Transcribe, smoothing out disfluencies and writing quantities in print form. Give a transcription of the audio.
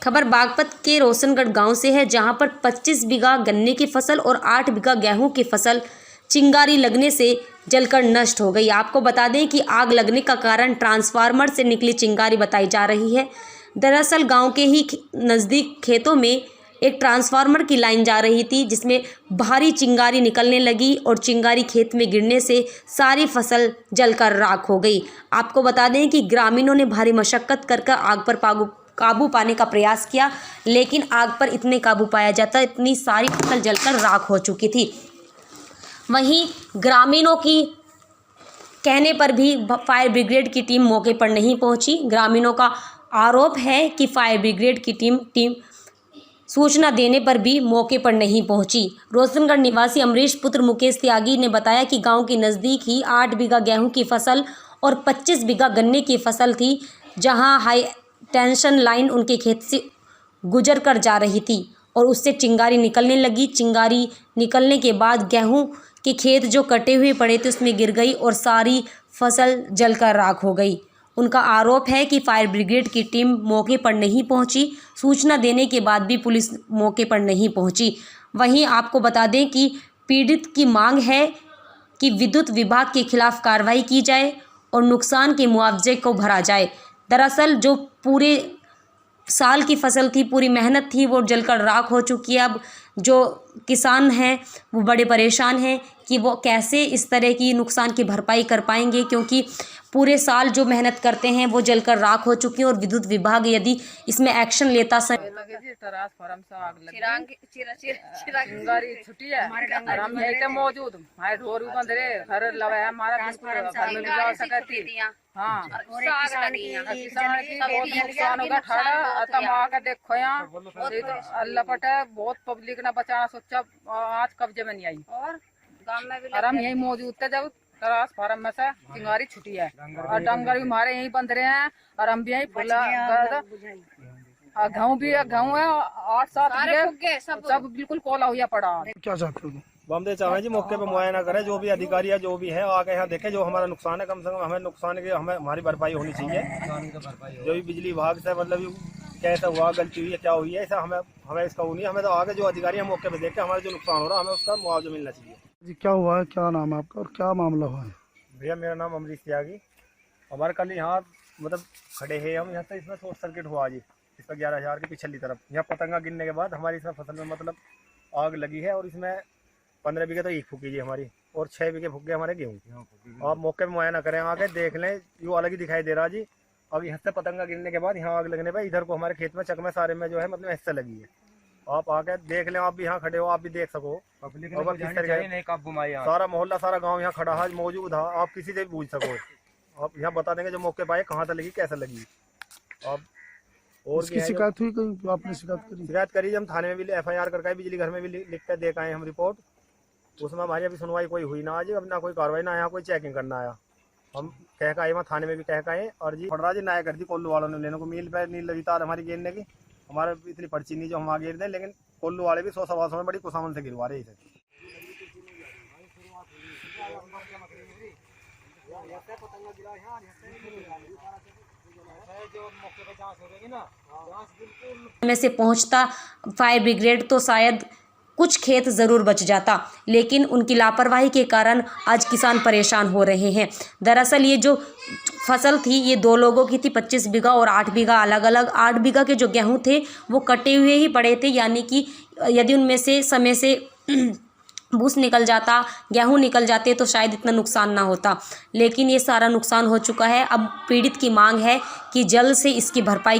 खबर बागपत के रोशनगढ़ गांव से है, जहां पर 25 बीघा गन्ने की फसल और 8 बीघा गेहूं की फसल चिंगारी लगने से जलकर नष्ट हो गई। आपको बता दें कि आग लगने का कारण ट्रांसफार्मर से निकली चिंगारी बताई जा रही है। दरअसल गांव के ही नज़दीक खेतों में एक ट्रांसफार्मर की लाइन जा रही थी, जिसमें भारी चिंगारी निकलने लगी और चिंगारी खेत में गिरने से सारी फसल जलकर राख हो गई। आपको बता दें कि ग्रामीणों ने भारी मशक्कत कर आग पर काबू पाने का प्रयास किया, लेकिन आग पर इतने काबू पाया जाता इतनी सारी फसल जलकर राख हो चुकी थी। वहीं ग्रामीणों की कहने पर भी फायर ब्रिगेड की टीम मौके पर नहीं पहुंची। ग्रामीणों का आरोप है कि फायर ब्रिगेड की टीम सूचना देने पर भी मौके पर नहीं पहुंची। रोशनगढ़ निवासी अमरीश पुत्र मुकेश त्यागी ने बताया कि गांव के नज़दीक ही 8 बीघा गेहूं की फसल और 25 बीघा गन्ने की फसल थी, जहां हाई टेंशन लाइन उनके खेत से गुजर कर जा रही थी और उससे चिंगारी निकलने लगी। चिंगारी निकलने के बाद गेहूं के खेत जो कटे हुए पड़े थे उसमें गिर गई और सारी फसल जलकर राख हो गई। उनका आरोप है कि फायर ब्रिगेड की टीम मौके पर नहीं पहुंची। सूचना देने के बाद भी पुलिस मौके पर नहीं पहुंची। वहीं आपको बता दें कि पीड़ित की मांग है कि विद्युत विभाग के खिलाफ कार्रवाई की जाए और नुकसान के मुआवजे को भरा जाए। दरअसल जो पूरे साल की फसल थी, पूरी मेहनत थी, वो जलकर राख हो चुकी है। अब जो किसान हैं वो बड़े परेशान हैं कि वो कैसे इस तरह की नुकसान की भरपाई कर पाएंगे, क्योंकि पूरे साल जो मेहनत करते हैं वो जलकर राख हो चुकी है और विद्युत विभाग यदि इसमें एक्शन लेता चिंगारी छुट्टी है और हम यहीं पे मौजूद हमारे ढोर भी बंद रहे घर लगा है हमारा घर में भी जा सकती। हाँ किसान की बहुत नुकसान होगा ठाड़ा तम आके देखो यहाँ अल्लाह पटा बहुत पब्लिक ने बचाना सोचा, आज कब्जे में नहीं आई और हम यहीं मौजूद थे जब तरास फार्म में से चिंगारी छुट्टी है और डंगर भी हमारे यहीं बंद रहे हैं और हम भी यहीं गेहूँ है 8-7 सब बिल्कुल कोला हुआ पड़ा। क्या चाहते हो? बमदे चाहे जी मौके पे मुआयना करे, जो भी अधिकारी है जो भी है आके यहाँ देखे जो हमारा नुकसान है, कम से कम हमें नुकसान की हमारी भरपाई होनी चाहिए। जो भी बिजली विभाग से मतलब कैसा हुआ, गलती हुई है, क्या हुई है, ऐसा हमें इसका वो नहीं। हमें तो आगे जो अधिकारी है मौके पे देखे हमारा जो नुकसान हो रहा है हमें उसका मुआवजा मिलना चाहिए। जी क्या हुआ है, क्या नाम है आपका और क्या मामला हुआ है? भैया मेरा नाम अमरीश त्यागी। हमारे कल यहाँ मतलब खड़े हैं हम, यहाँ से इसमें शॉर्ट सर्किट हुआ जी, इस पर 11,000 की पिछली तरफ यहाँ पतंगा गिरने के बाद हमारी इसमें फसल में मतलब आग लगी है और इसमें 15 बीघे तो ईख फूकी जी हमारी और 6 बीघे फूक गए हमारे गेहूँ। आप मौके पर मुआयना करें, आके देख लें, यो अलग ही दिखाई दे रहा जी। अब यहाँ से पतंगा गिरने के बाद यहाँ आग लगने पर इधर को हमारे खेत में चकमे सारे में जो है मतलब हिस्सा लगी है। आप आके देख लें, आप भी यहाँ खड़े हो, आप भी देख सको। सारा मोहल्ला सारा गांव यहाँ खड़ा है मौजूद है, आप किसी से भी पूछ सको। आप यहाँ बता देंगे जो मौके पर आए कहाँ से लगी कैसे लगी। आप और इसकी शिकायत हुई कहीं? तो आपने शिकायत करी? हम थाने में भी FIR करके बिजली घर में भी लिख कर दे आए हम रिपोर्ट। उसमें हमारी अभी सुनवाई कोई हुई ना आज, अब ना कोई कार्रवाई ना आया, कोई चेकिंग करना आया। हम कह के आए वहाँ थाने में भी कह के आए और जी पड़ रहा जी नाया कर दी कोल्लू वालों ने लेने को, मील पे नील लगी तार हमारी गिरने की, हमारे इतनी पर्ची नहीं जो हम आगे गिर दें, लेकिन कोल्लू वाले भी 100-125 में बड़ी कुसामन से गिरवा रहे हैं। में से पहुंचता फायर ब्रिगेड तो शायद कुछ खेत ज़रूर बच जाता, लेकिन उनकी लापरवाही के कारण आज किसान परेशान हो रहे हैं। दरअसल ये जो फसल थी ये 2 लोगों की थी, 25 बीघा और 8 बीघा अलग अलग। 8 बीघा के जो गेहूं थे वो कटे हुए ही पड़े थे, यानी कि यदि उनमें से समय से भूस निकल जाता, गेहूं निकल जाते तो शायद इतना नुकसान ना होता, लेकिन ये सारा नुकसान हो चुका है। अब पीड़ित की मांग है कि जल्द से इसकी भरपाई